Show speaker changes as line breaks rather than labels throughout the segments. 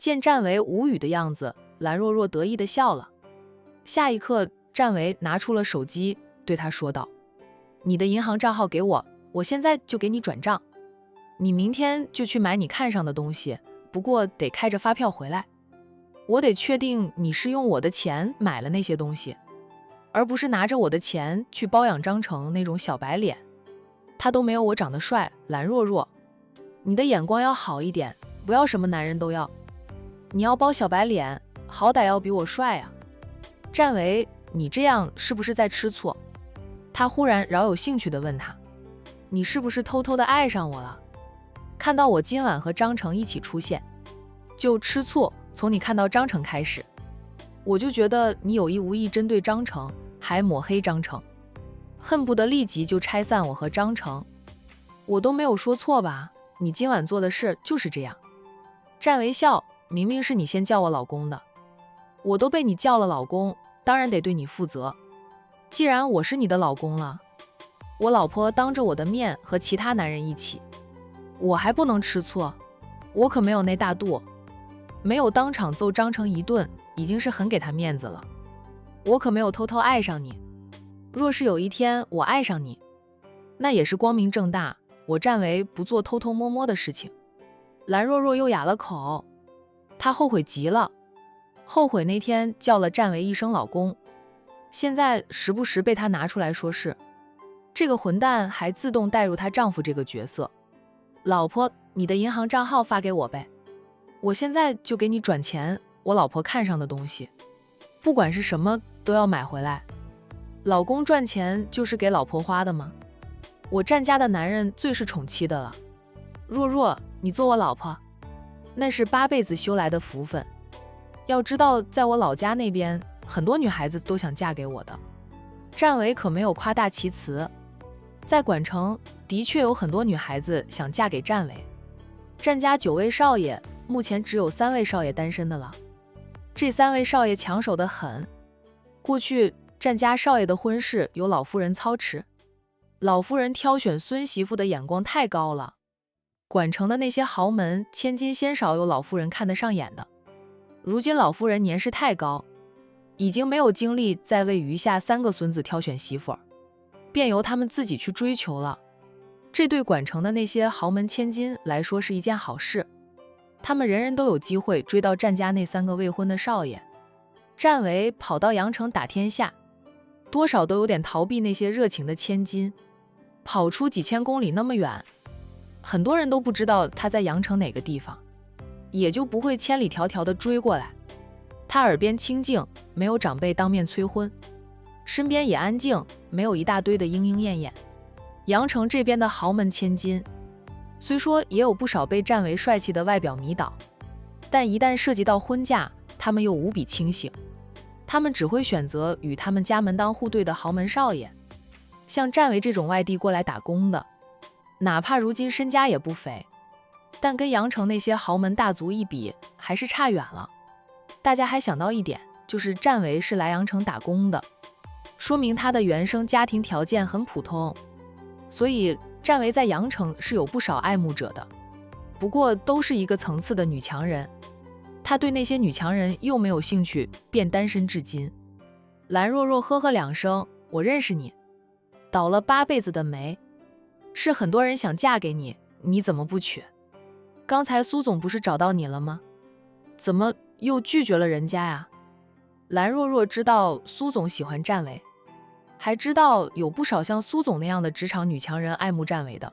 见战维无语的样子，蓝若若得意地笑了。下一刻，战维拿出了手机，对他说道：“你的银行账号给我，我现在就给你转账。你明天就去买你看上的东西，不过得开着发票回来。我得确定你是用我的钱买了那些东西，而不是拿着我的钱去包养张成那种小白脸。他都没有我长得帅，蓝若若，你的眼光要好一点，不要什么男人都要。你要包小白脸，好歹要比我帅啊。战维，你这样是不是在吃醋？”他忽然饶有兴趣地问他：“你是不是偷偷地爱上我了？看到我今晚和张成一起出现，就吃醋？从你看到张成开始，我就觉得你有意无意针对张成，还抹黑张成，恨不得立即就拆散我和张成。我都没有说错吧？你今晚做的事就是这样。”战维笑：“明明是你先叫我老公的，我都被你叫了老公，当然得对你负责。既然我是你的老公了，我老婆当着我的面和其他男人一起，我还不能吃醋？我可没有那大度，没有当场揍张成一顿，已经是很给他面子了。我可没有偷偷爱上你，若是有一天我爱上你，那也是光明正大，我战维不做偷偷摸摸的事情。”蓝若若又哑了口，她后悔极了，后悔那天叫了战维一声老公，现在时不时被他拿出来说事。这个混蛋还自动带入她丈夫这个角色。老婆，你的银行账号发给我呗，我现在就给你转钱，我老婆看上的东西，不管是什么都要买回来。老公赚钱就是给老婆花的吗？我战家的男人最是宠妻的了。若若，你做我老婆，那是8辈子修来的福分。要知道，在我老家那边，很多女孩子都想嫁给我的。战维可没有夸大其词，在管城的确有很多女孩子想嫁给战维。战家9位少爷，目前只有3位少爷单身的了。这3位少爷抢手的很。过去战家少爷的婚事由老夫人操持，老夫人挑选孙媳妇的眼光太高了。管城的那些豪门千金鲜少有老夫人看得上眼的。如今老夫人年事太高，已经没有精力再为余下3个孙子挑选媳妇儿，便由他们自己去追求了。这对管城的那些豪门千金来说是一件好事，他们人人都有机会追到战家那3个未婚的少爷。战维跑到阳城打天下，多少都有点逃避那些热情的千金，跑出几千公里那么远，很多人都不知道他在阳城哪个地方，也就不会千里迢迢地追过来。他耳边清静，没有长辈当面催婚，身边也安静，没有一大堆的莺莺燕燕。阳城这边的豪门千金，虽说也有不少被战维帅气的外表迷倒，但一旦涉及到婚嫁，他们又无比清醒，他们只会选择与他们家门当户对的豪门少爷。像战维这种外地过来打工的，哪怕如今身家也不菲，但跟阳城那些豪门大族一比，还是差远了。大家还想到一点，就是战维是来阳城打工的，说明他的原生家庭条件很普通，所以战维在阳城是有不少爱慕者的，不过都是一个层次的女强人，他对那些女强人又没有兴趣，便单身至今。蓝若若呵呵2声，我认识你，倒了8辈子的霉，是很多人想嫁给你，你怎么不娶？刚才苏总不是找到你了吗？怎么又拒绝了人家呀？蓝若若知道苏总喜欢战维，还知道有不少像苏总那样的职场女强人爱慕战维的。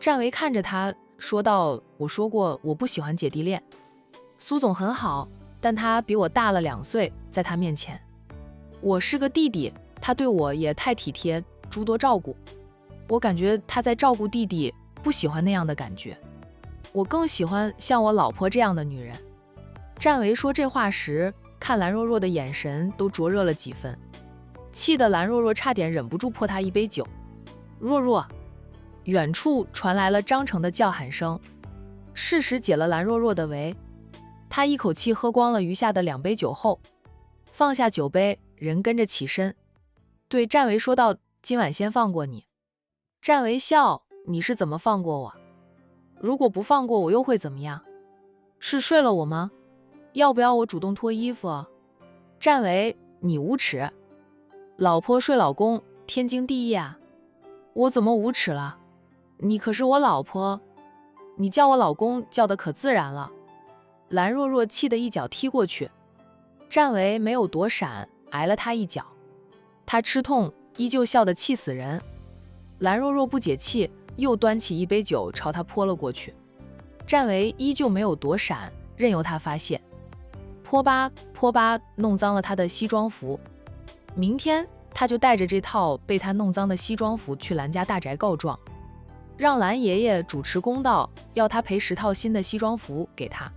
战维看着她说道：“我说过我不喜欢姐弟恋，苏总很好，但他比我大了2岁，在他面前，我是个弟弟，他对我也太体贴，诸多照顾。我感觉他在照顾弟弟，不喜欢那样的感觉。我更喜欢像我老婆这样的女人。”战维说这话时，看蓝若若的眼神都灼热了几分，气得蓝若若差点忍不住泼他一杯酒。若若，远处传来了张成的叫喊声，适时解了蓝若若的围。他一口气喝光了余下的2杯酒后，放下酒杯，人跟着起身，对战维说道：“今晚先放过你。”战维笑：“你是怎么放过我？如果不放过我又会怎么样？是睡了我吗？要不要我主动脱衣服啊？占为，你无耻！老婆睡老公，天经地义啊。我怎么无耻了？你可是我老婆，你叫我老公叫得可自然了。蓝若若气得一脚踢过去，占为没有躲闪，挨了他一脚。他吃痛，依旧笑得气死人。蓝若若不解气，又端起一杯酒朝他泼了过去。占为依旧没有躲闪，任由他发泄，泼吧泼吧，弄脏了他的西装服。明天他就带着这套被他弄脏的西装服去蓝家大宅告状，让蓝爷爷主持公道，要他赔10套新的西装服给他。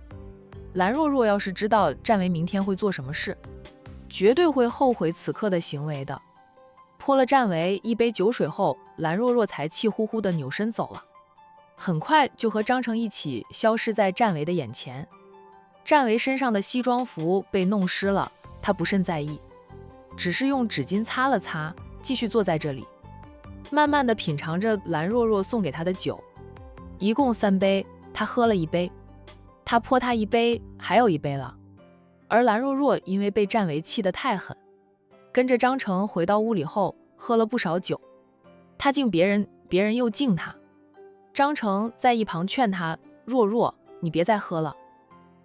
蓝若若要是知道占为明天会做什么事，绝对会后悔此刻的行为的。泼了占为一杯酒水后，蓝若若才气呼呼地扭身走了，很快就和张成一起消失在占为的眼前。占为身上的西装服被弄湿了，他不甚在意，只是用纸巾擦了擦，继续坐在这里，慢慢地品尝着蓝若若送给他的酒。一共3杯，他喝了1杯，他泼他1杯，还有1杯了。而蓝若若因为被占为气得太狠，跟着张成回到屋里后，喝了不少酒。他敬别人，别人又敬他。张成在一旁劝他：若若，你别再喝了，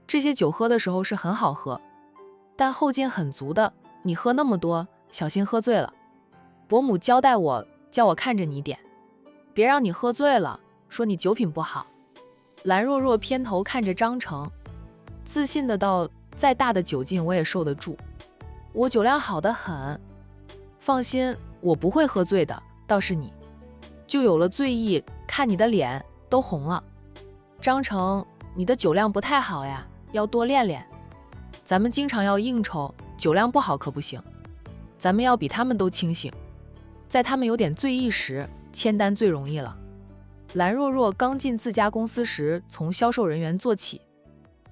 这些酒喝的时候是很好喝，但后劲很足的，你喝那么多，小心喝醉了。伯母交代我，叫我看着你点，别让你喝醉了，说你酒品不好。蓝若若偏头看着张成，自信的道：再大的酒劲我也受得住，我酒量好得很，放心，我不会喝醉的，倒是你就有了醉意，看你的脸都红了。张成，你的酒量不太好呀，要多练练，咱们经常要应酬，酒量不好可不行，咱们要比他们都清醒，在他们有点醉意时签单最容易了。蓝若若刚进自家公司时从销售人员做起，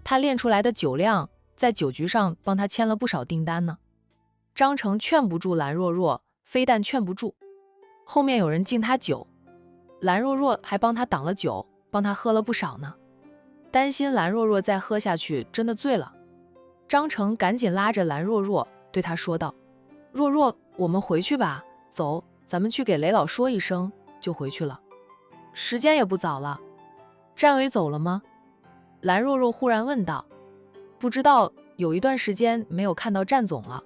她练出来的酒量在酒局上帮她签了不少订单呢。张成劝不住蓝若若，非但劝不住，后面有人敬她酒，蓝若若还帮她挡了酒，帮她喝了不少呢。担心蓝若若再喝下去真的醉了，张成赶紧拉着蓝若若对她说道：若若，我们回去吧，走，咱们去给雷老说一声就回去了，时间也不早了。占为走了吗？蓝若若忽然问道。不知道，有一段时间没有看到占总了。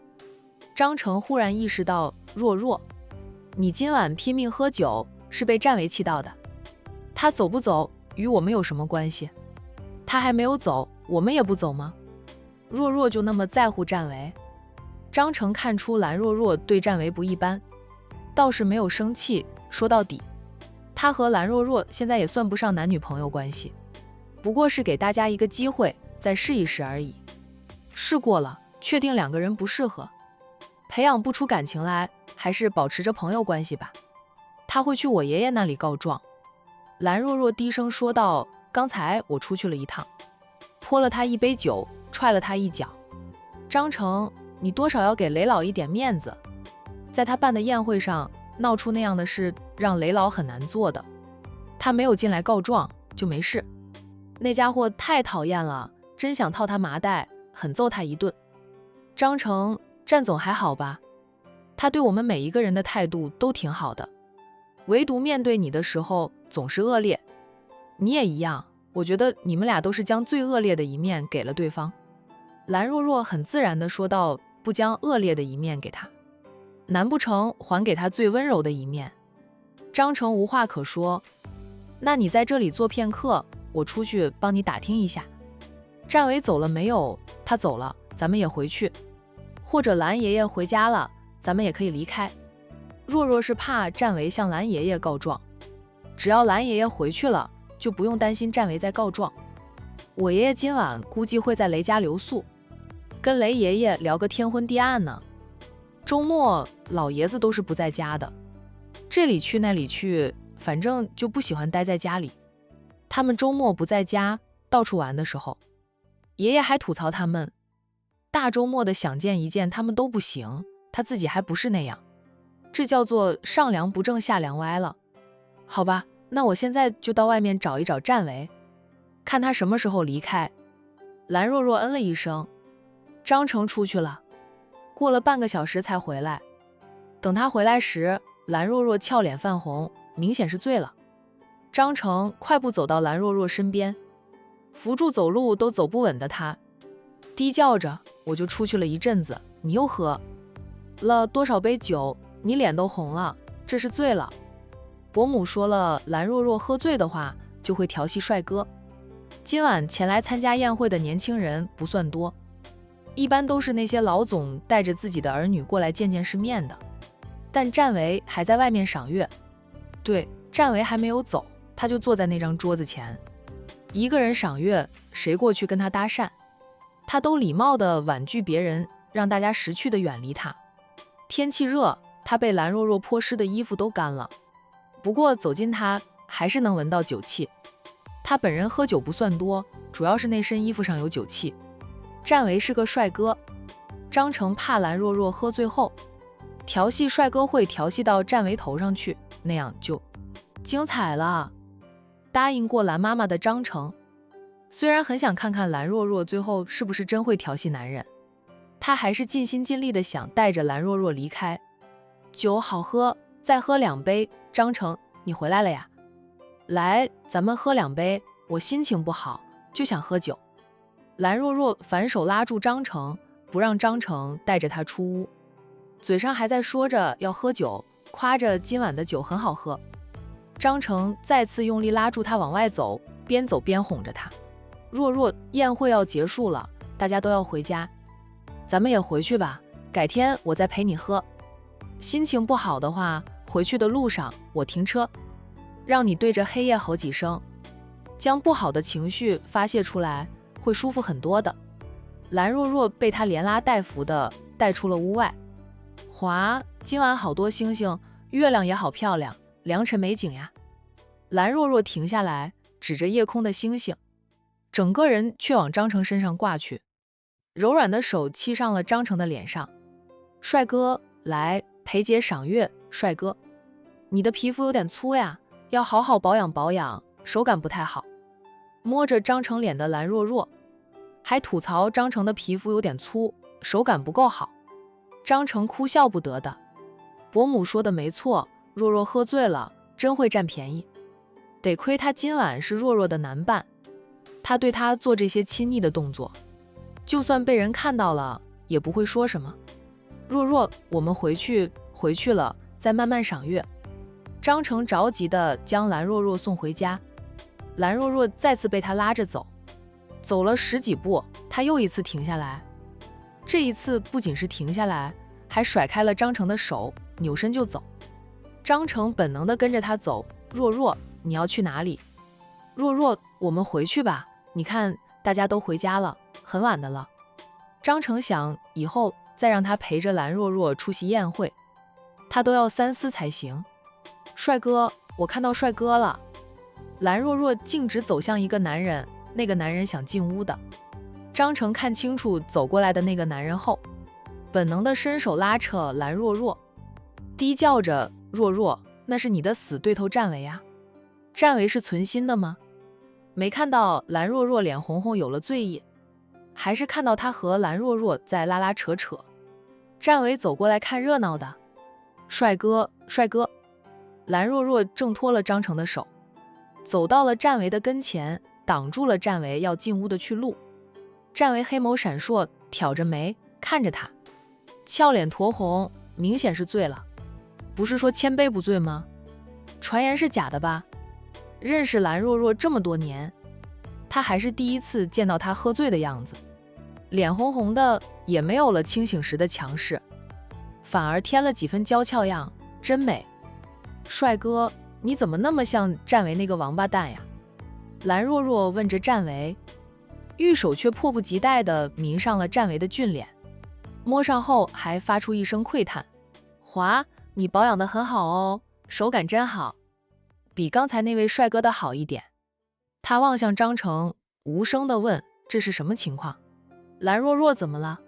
张成忽然意识到，若若，你今晚拼命喝酒是被占为气到的，他走不走与我们有什么关系？他还没有走，我们也不走吗？若若就那么在乎占为？张成看出蓝若若对占为不一般，倒是没有生气，说到底，他和蓝若若现在也算不上男女朋友关系，不过是给大家一个机会，再试一试而已。试过了，确定2个人不适合，培养不出感情来，还是保持着朋友关系吧。他会去我爷爷那里告状。蓝若若低声说道：刚才我出去了一趟，泼了他1杯酒，踹了他一脚。张成，你多少要给雷老一点面子，在他办的宴会上闹出那样的事，让雷老很难做的。他没有进来告状就没事，那家伙太讨厌了，真想套他麻袋，狠揍他一顿。张成，占总还好吧？他对我们每一个人的态度都挺好的，唯独面对你的时候总是恶劣。你也一样，我觉得你们俩都是将最恶劣的一面给了对方。蓝若若很自然地说道：不将恶劣的一面给他，难不成还给他最温柔的一面？张成无话可说。那你在这里坐片刻，我出去帮你打听一下，占为走了没有？他走了，咱们也回去，或者蓝爷爷回家了，咱们也可以离开。若若是怕占为向蓝爷爷告状，只要蓝爷爷回去了，就不用担心占为在告状。我爷爷今晚估计会在雷家留宿，跟雷爷爷聊个天昏地暗呢。周末老爷子都是不在家的，这里去那里去，反正就不喜欢待在家里。他们周末不在家，到处玩的时候，爷爷还吐槽他们，大周末的想见一见他们都不行，他自己还不是那样，这叫做上梁不正下梁歪了。好吧，那我现在就到外面找一找占为，看他什么时候离开。蓝若若嗯了一声。张成出去了，过了半个小时才回来。等他回来时，蓝若若俏脸泛红，明显是醉了。张成快步走到蓝若若身边，扶住走路都走不稳的她，低叫着：“我就出去了一阵子，你又喝了多少杯酒？你脸都红了，这是醉了。”伯母说了，蓝若若喝醉的话就会调戏帅哥。今晚前来参加宴会的年轻人不算多，一般都是那些老总带着自己的儿女过来见见世面的。但占维还在外面赏月。对，占维还没有走，他就坐在那张桌子前，一个人赏月，谁过去跟他搭讪，他都礼貌地婉拒别人，让大家识趣地远离他。天气热，他被蓝若若泼湿的衣服都干了，不过走近他还是能闻到酒气。他本人喝酒不算多，主要是那身衣服上有酒气。占维是个帅哥，张成怕蓝若若喝醉后调戏帅哥会调戏到占维头上去，那样就精彩了。答应过蓝妈妈的张成，虽然很想看看蓝若若最后是不是真会调戏男人，他还是尽心尽力的想带着蓝若若离开。酒好喝，再喝2杯。张成，你回来了呀？来，咱们喝2杯，我心情不好，就想喝酒。蓝若若反手拉住张成，不让张成带着她出屋，嘴上还在说着要喝酒，夸着今晚的酒很好喝。张成再次用力拉住她往外走，边走边哄着她：“若若，宴会要结束了，大家都要回家，咱们也回去吧，改天我再陪你喝。心情不好的话，回去的路上我停车，让你对着黑夜吼几声，将不好的情绪发泄出来，会舒服很多的。”蓝若若被他连拉带扶的带出了屋外。华，今晚好多星星，月亮也好漂亮，良辰美景呀。蓝若若停下来，指着夜空的星星，整个人却往张成身上挂去，柔软的手欺上了张成的脸上。帅哥，来陪姐赏月。帅哥，你的皮肤有点粗呀，要好好保养保养，手感不太好。摸着张成脸的蓝若若还吐槽张成的皮肤有点粗，手感不够好。张成哭笑不得的：“伯母说的没错，若若喝醉了，真会占便宜。得亏他今晚是若若的男伴，他对他做这些亲昵的动作，就算被人看到了，也不会说什么。若若，我们回去了，再慢慢赏月。”张成着急地将蓝若若送回家。蓝若若再次被他拉着走，走了10几步，他又一次停下来。这一次不仅是停下来，还甩开了张成的手，扭身就走。张成本能地跟着他走。若若，你要去哪里？若若，我们回去吧，你看大家都回家了，很晚的了。张成想以后再让他陪着蓝若若出席宴会，他都要三思才行。帅哥，我看到帅哥了。蓝若若径直走向一个男人，那个男人想进屋的。张成看清楚走过来的那个男人后，本能的伸手拉扯蓝若若，低叫着：“若若，那是你的死对头占维啊！占维是存心的吗？”没看到蓝若若脸红红有了醉意，还是看到他和蓝若若在拉拉扯扯。占维走过来看热闹的：“帅哥，帅哥！”蓝若若挣脱了张成的手，走到了占维的跟前，挡住了占维要进屋的去路。占维黑眸闪烁，挑着眉看着他，俏脸酡红，明显是醉了。不是说千杯不醉吗？传言是假的吧？认识蓝若若这么多年，他还是第一次见到他喝醉的样子，脸红红的，也没有了清醒时的强势，反而添了几分娇俏样，真美。帅哥，你怎么那么像占维那个王八蛋呀？蓝若若问着占维，玉手却迫不及待地抿上了占维的俊脸，摸上后还发出一声喟叹：“华，你保养得很好哦，手感真好，比刚才那位帅哥的好一点。”他望向张成，无声地问：“这是什么情况？蓝若若怎么了？”